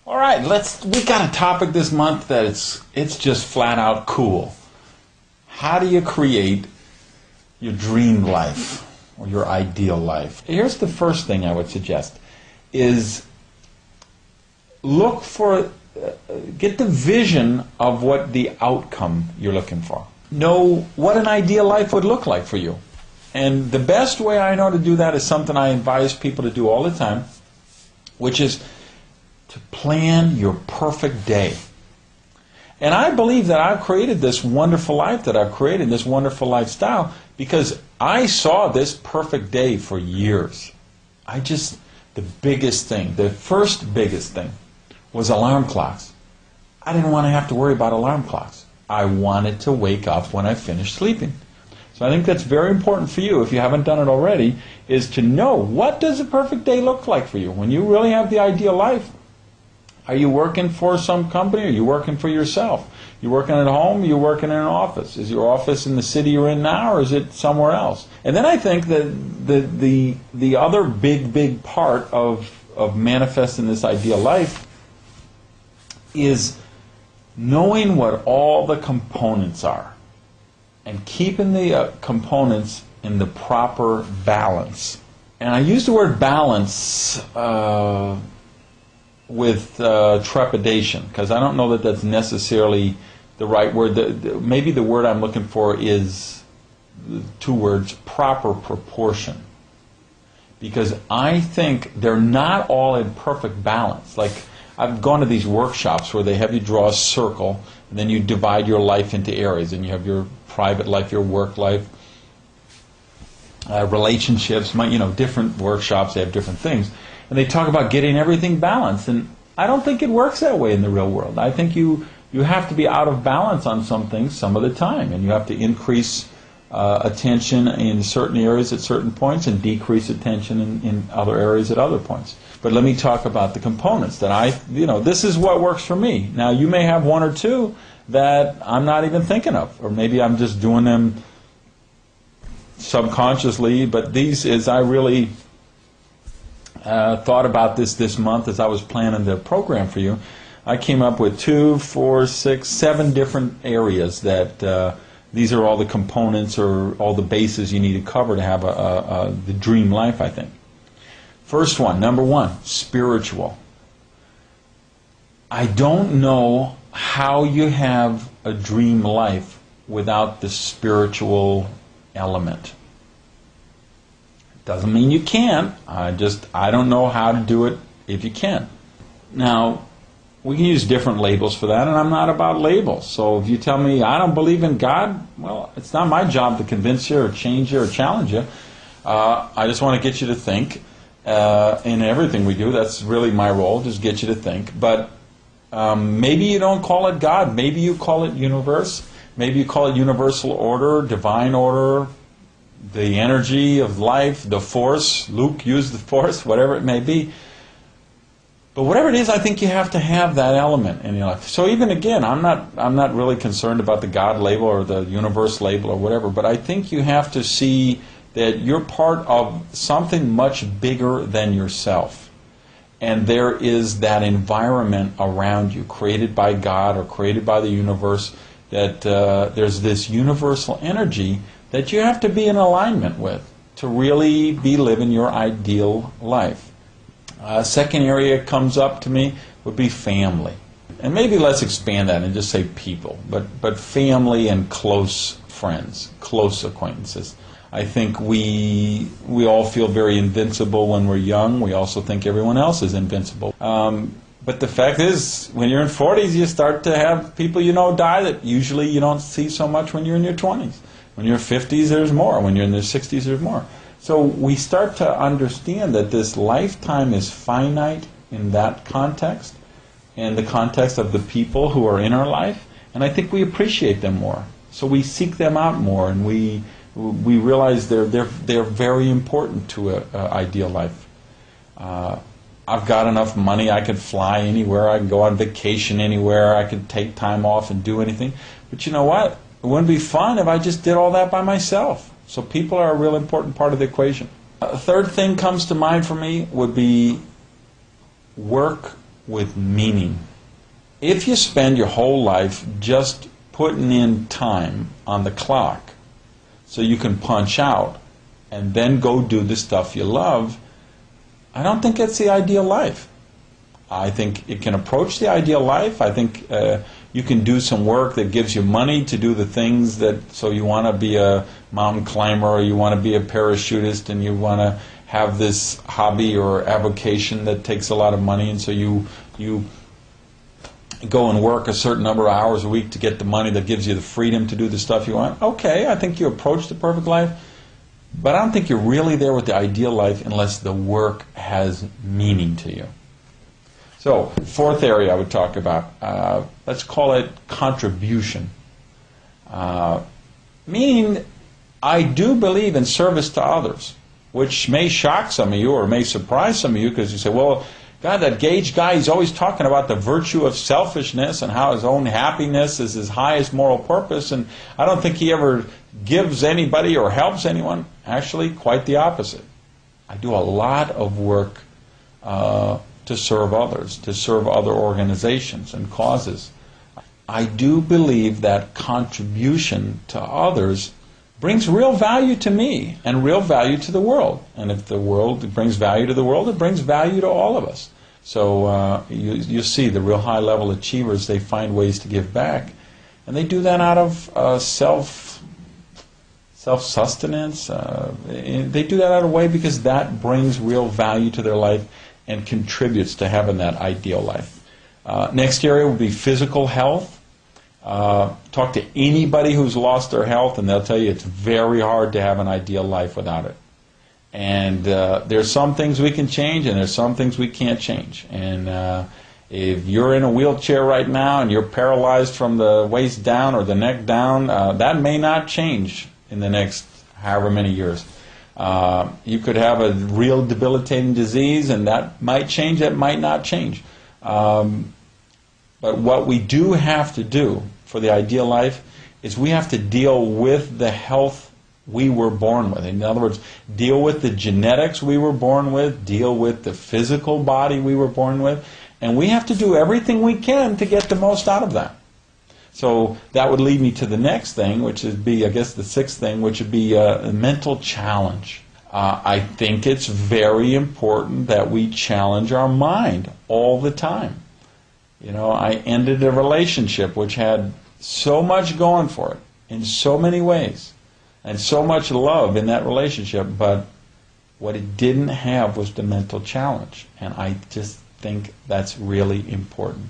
All right, we got a topic this month that it's just flat out cool. How do you create your dream life or your ideal life? Here's the first thing I would suggest is get the vision of what the outcome you're looking for. Know what an ideal life would look like for you. And the best way I know to do that is something I advise people to do all the time, which is to plan your perfect day. And I believe that I've created this wonderful life that I've created, this wonderful lifestyle, because I saw this perfect day for years. The biggest thing, the first biggest thing, was alarm clocks. I didn't want to have to worry about alarm clocks. I wanted to wake up when I finished sleeping. So I think that's very important for you, if you haven't done it already, is to know what does a perfect day look like for you. When you really have the ideal life, are you working for some company, or are you working for yourself? You working at home, or you working in an office? Is your office in the city you're in now, or is it somewhere else? And then I think that the other big part of manifesting this ideal life is knowing what all the components are and keeping the components in the proper balance. And I use the word balance with trepidation, because I don't know that that's necessarily the right word. Maybe the word I'm looking for is two words: proper proportion. Because I think they're not all in perfect balance. Like, I've gone to these workshops where they have you draw a circle, and then you divide your life into areas, and you have your private life, your work life, relationships, different workshops, they have different things. And they talk about getting everything balanced. And I don't think it works that way in the real world. I think you have to be out of balance on some things some of the time. And you have to increase attention in certain areas at certain points and decrease attention in other areas at other points. But let me talk about the components that this is what works for me. Now, you may have one or two that I'm not even thinking of. Or maybe I'm just doing them subconsciously. But I really thought about this month as I was planning the program for you. I came up with 2, 4, 6, 7 different areas that these are all the components or all the bases you need to cover to have the dream life, I think. First one, number 1, spiritual. I don't know how you have a dream life without the spiritual element. Doesn't mean you can't. I don't know how to do it if you can. Now, we can use different labels for that, and I'm not about labels. So if you tell me I don't believe in God, well, it's not my job to convince you or change you or challenge you. I just want to get you to think. In everything we do, that's really my role, just get you to think. But maybe you don't call it God. Maybe you call it universe. Maybe you call it universal order, divine order, the energy of life, the force. Luke used the force, whatever it may be. But whatever it is, I think you have to have that element in your life. So even again, I'm not really concerned about the God label or the universe label or whatever, but I think you have to see that you're part of something much bigger than yourself. And there is that environment around you, created by God or created by the universe, that there's this universal energy that you have to be in alignment with to really be living your ideal life. Second area comes up to me would be family. And maybe let's expand that and just say people, but family and close friends, close acquaintances. I think we all feel very invincible when we're young. We also think everyone else is invincible. But the fact is, when you're in 40s, you start to have people die that usually you don't see so much when you're in your 20s. When you're 50s, there's more. When you're in your 60s, there's more. So we start to understand that this lifetime is finite in that context, in the context of the people who are in our life, and I think we appreciate them more. So we seek them out more, and we realize they're very important to an ideal life. I've got enough money, I could fly anywhere, I can go on vacation anywhere, I could take time off and do anything. But you know what? It wouldn't be fun if I just did all that by myself. So people are a real important part of the equation. A third thing comes to mind for me would be work with meaning. If you spend your whole life just putting in time on the clock so you can punch out and then go do the stuff you love, I don't think it's the ideal life. I think it can approach the ideal life. I think you can do some work that gives you money to do the things that, so you want to be a mountain climber, or you want to be a parachutist, and you want to have this hobby or avocation that takes a lot of money, and so you go and work a certain number of hours a week to get the money that gives you the freedom to do the stuff you want. Okay, I think you approach the perfect life, but I don't think you're really there with the ideal life unless the work has meaning to you. So, fourth area I would talk about, let's call it contribution. Meaning, I do believe in service to others, which may shock some of you or may surprise some of you, because you say, well, God, that Gage guy, he's always talking about the virtue of selfishness and how his own happiness is his highest moral purpose, and I don't think he ever gives anybody or helps anyone. Actually, quite the opposite. I do a lot of work to serve others, to serve other organizations and causes. I do believe that contribution to others brings real value to me and real value to the world. And if the world brings value to the world, it brings value to all of us. So you see the real high-level achievers, they find ways to give back. And they do that out of self-sustenance. They do that out of a way because that brings real value to their life and contributes to having that ideal life. Next area would be physical health. Talk to anybody who's lost their health and they'll tell you it's very hard to have an ideal life without it. And there's some things we can change and there's some things we can't change. And if you're in a wheelchair right now and you're paralyzed from the waist down or the neck down, that may not change in the next however many years. You could have a real debilitating disease, and that might change, that might not change. But what we do have to do for the ideal life is we have to deal with the health we were born with. In other words, deal with the genetics we were born with, deal with the physical body we were born with, and we have to do everything we can to get the most out of that. So that would lead me to the next thing, which would be, I guess, the sixth thing, which would be a mental challenge. I think it's very important that we challenge our mind all the time. You know, I ended a relationship which had so much going for it in so many ways and so much love in that relationship, but what it didn't have was the mental challenge. And I just think that's really important.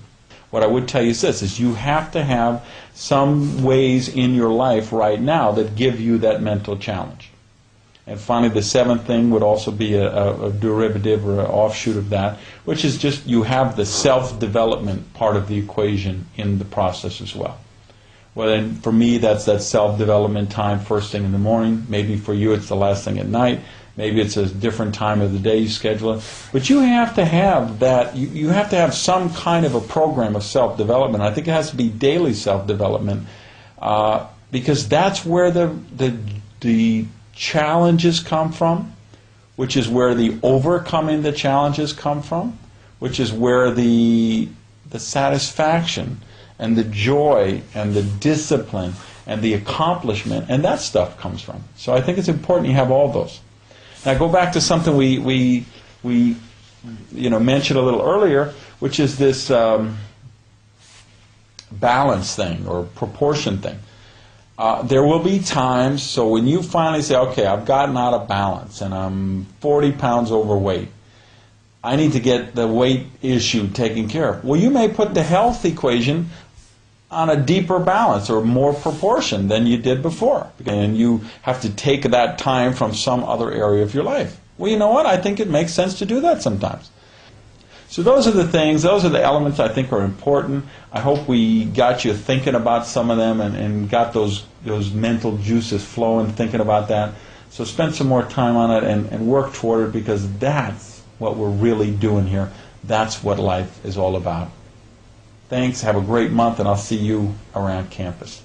What I would tell you is this, is you have to have some ways in your life right now that give you that mental challenge. And finally, the seventh thing would also be a derivative or an offshoot of that, which is just you have the self-development part of the equation in the process as well. Well, then for me, that's that self-development time first thing in the morning. Maybe for you, it's the last thing at night. Maybe it's a different time of the day you schedule it. But you have to have that, you have to have some kind of a program of self-development. I think it has to be daily self-development because that's where the challenges come from, which is where the overcoming the challenges come from, which is where the satisfaction and the joy and the discipline and the accomplishment and that stuff comes from. So I think it's important you have all those. Now go back to something we mentioned a little earlier, which is this balance thing or proportion thing. There will be times, so when you finally say, okay, I've gotten out of balance and I'm 40 pounds overweight, I need to get the weight issue taken care of. Well, you may put the health equation on a deeper balance or more proportion than you did before. And you have to take that time from some other area of your life. Well, you know what? I think it makes sense to do that sometimes. So those are the things, those are the elements I think are important. I hope we got you thinking about some of them and got those mental juices flowing thinking about that. So spend some more time on it and work toward it because that's what we're really doing here. That's what life is all about. Thanks. Have a great month, and I'll see you around campus.